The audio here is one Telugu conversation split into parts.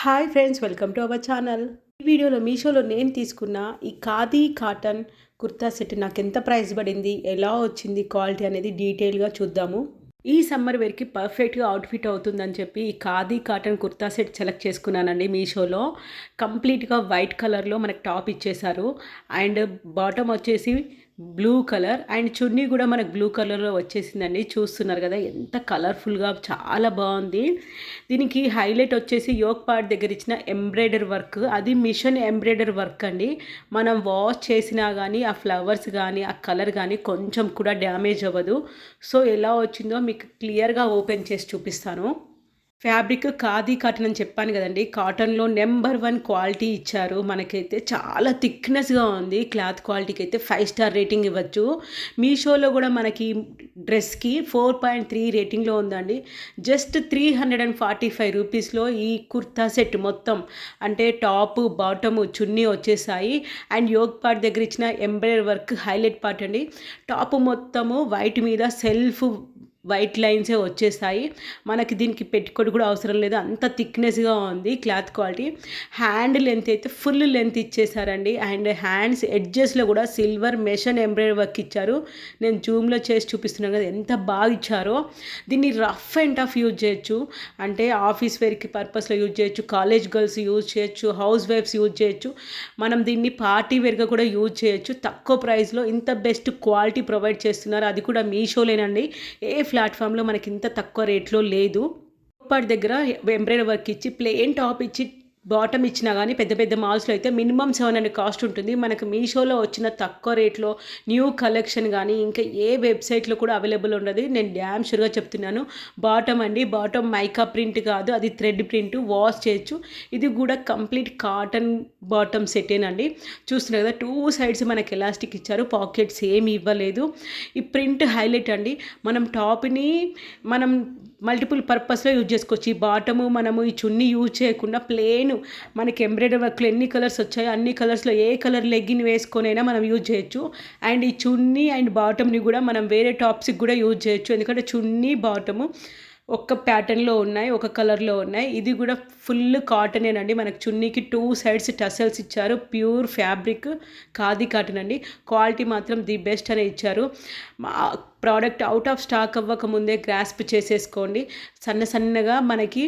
Hi friends, welcome to our channel. ఈ వీడియోలో మీషోలో నేను తీసుకున్న ఈ ఖాదీ కాటన్ కుర్తా సెట్ నాకు ఎంత ప్రైస్ పడింది, ఎలా వచ్చింది, క్వాలిటీ అనేది డీటెయిల్గా చూద్దాము. ఈ సమ్మర్ వేర్కి పర్ఫెక్ట్గా అవుట్ఫిట్ అవుతుందని చెప్పి ఈ khadi cotton kurta set select చేసుకున్నానండి మీషోలో. కంప్లీట్గా వైట్ కలర్లో మనకు టాప్ ఇచ్చేశారు అండ్ బాటమ్ వచ్చేసి బ్లూ కలర్ అండ్ చున్నీ కూడా మనకు బ్లూ కలర్లో వచ్చేసిందండి. చూస్తున్నారు కదా ఎంత కలర్ఫుల్గా, చాలా బాగుంది. దీనికి హైలైట్ వచ్చేసి యోక్ పార్ట్ దగ్గర ఇచ్చిన ఎంబ్రాయిడరీ వర్క్, అది మిషన్ ఎంబ్రాయిడరీ వర్క్ అండి. మనం వాష్ చేసినా కానీ ఆ ఫ్లవర్స్ కానీ ఆ కలర్ కానీ కొంచెం కూడా డ్యామేజ్ అవ్వదు. సో ఎలా వచ్చిందో మీకు క్లియర్గా ఓపెన్ చేసి చూపిస్తాను. ఫ్యాబ్రిక్ ఖాదీ కాటన్ అని చెప్పాను కదండి. కాటన్లో నెంబర్ 1 క్వాలిటీ ఇచ్చారు. మనకైతే చాలా థిక్నెస్గా ఉంది. క్లాత్ క్వాలిటీకి అయితే 5 స్టార్ రేటింగ్ ఇవ్వచ్చు. మీషోలో కూడా మనకి డ్రెస్కి 4.3 రేటింగ్లో ఉందండి. జస్ట్ 345 రూపీస్లో ఈ కుర్తా సెట్ మొత్తం, అంటే టాప్ బాటమ్ చున్నీ వచ్చేసాయి అండ్ యోగ్ పార్ట్ దగ్గర ఇచ్చిన ఎంబ్రాయిడరీ వర్క్ హైలైట్ పార్ట్ అండి. టాప్ మొత్తము వైట్ మీద సెల్ఫ్ వైట్ లైన్సే వచ్చేసాయి. మనకి దీనికి పెట్టుకోడు కూడా అవసరం లేదు, అంత థిక్నెస్గా ఉంది క్లాత్ క్వాలిటీ. హ్యాండ్ లెంత్ అయితే ఫుల్ లెంత్ ఇచ్చేసారండి అండ్ హ్యాండ్స్ ఎడ్జెస్లో కూడా సిల్వర్ మెషన్ ఎంబ్రాయిడరీ వర్క్ ఇచ్చారు. నేను జూమ్లో చేసి చూపిస్తున్నాను కదా ఎంత బాగా ఇచ్చారో. దీన్ని రఫ్ అండ్ టఫ్ యూజ్ చేయొచ్చు, అంటే ఆఫీస్ వేర్కి పర్పస్లో యూజ్ చేయొచ్చు, కాలేజ్ గర్ల్స్ యూజ్ చేయొచ్చు, హౌస్ వైఫ్స్ యూజ్ చేయొచ్చు. మనం దీన్ని పార్టీ వేర్గా కూడా యూజ్ చేయొచ్చు. తక్కువ ప్రైస్లో ఇంత బెస్ట్ క్వాలిటీ ప్రొవైడ్ చేస్తున్నారు, అది కూడా మీషోలేనండి. ఏ ప్లాట్ఫామ్లో మనకి ఇంత తక్కువ రేట్లో లేదు. ఇప్పటి దగ్గర ఎంబ్రాయిడరీ వర్క్ ఇచ్చి ప్లెయిన్ టాప్ ఇచ్చి బాటమ్ ఇచ్చినా కానీ పెద్ద పెద్ద మాల్స్లో అయితే మినిమం 700 కాస్ట్ ఉంటుంది. మనకు మీషోలో వచ్చిన తక్కువ రేట్లో న్యూ కలెక్షన్ కానీ ఇంకా ఏ వెబ్సైట్లో కూడా అవైలబుల్ ఉండదు. నేను డ్యామ్ షూర్గా చెప్తున్నాను. బాటమ్ అండి, బాటమ్ మైకా ప్రింట్ కాదు, అది థ్రెడ్ ప్రింట్, వాష్ చేయొచ్చు. ఇది కూడా కంప్లీట్ కాటన్ బాటమ్ సెటేనండి. చూస్తున్నారు కదా 2 సైడ్స్ మనకి ఎలాస్టిక్ ఇచ్చారు, పాకెట్స్ ఏమి ఇవ్వలేదు. ఈ ప్రింట్ హైలైట్ అండి. మనం టాప్ని మనం మల్టిపుల్ పర్పస్లో యూజ్ చేసుకోవచ్చు. ఈ బాటము మనము ఈ చున్నీ యూజ్ చేయకుండా ప్లెయిన్ మనకి ఎంబ్రాయిడరీ వర్క్లో ఎన్ని కలర్స్ వచ్చాయో అన్ని కలర్స్లో ఏ కలర్ లెగ్గిన్ వేసుకొనైనా మనం యూజ్ చేయొచ్చు. అండ్ ఈ చున్నీ అండ్ బాటమ్ని కూడా మనం వేరే టాప్స్కి కూడా యూజ్ చేయొచ్చు, ఎందుకంటే చున్నీ బాటము ఒక్క ప్యాటర్న్లో ఉన్నాయి, ఒక కలర్లో ఉన్నాయి. ఇది కూడా ఫుల్ కాటనేనండి. మనకు చున్నీకి 2 సైడ్స్ టసల్స్ ఇచ్చారు. ప్యూర్ ఫ్యాబ్రిక్ ఖాదీ కాటన్ అండి. క్వాలిటీ మాత్రం ది బెస్ట్ అనే ఇచ్చారు. ప్రోడక్ట్ అవుట్ ఆఫ్ స్టాక్ అవ్వక ముందే గ్రాస్ప్ చేసేసుకోండి. సన్న సన్నగా మనకి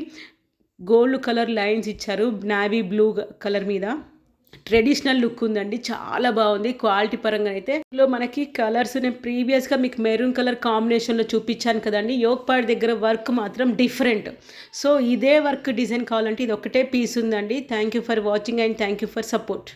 గోల్డ్ కలర్ లైన్స్ ఇచ్చారు, నావీ బ్లూ కలర్ మీద. ట్రెడిషనల్ లుక్ ఉందండి, చాలా బాగుంది క్వాలిటీ పరంగా. అయితే ఇందులో మనకి కలర్స్ నేను ప్రీవియస్గా మీకు మెరూన్ కలర్ కాంబినేషన్లో చూపించాను కదండి. యోగ్ పార్ట్ దగ్గర వర్క్ మాత్రం డిఫరెంట్. సో ఇదే వర్క్ డిజైన్ కావాలంటే ఇది ఒకటే పీస్ ఉందండి. Thank you for watching and thank you for support.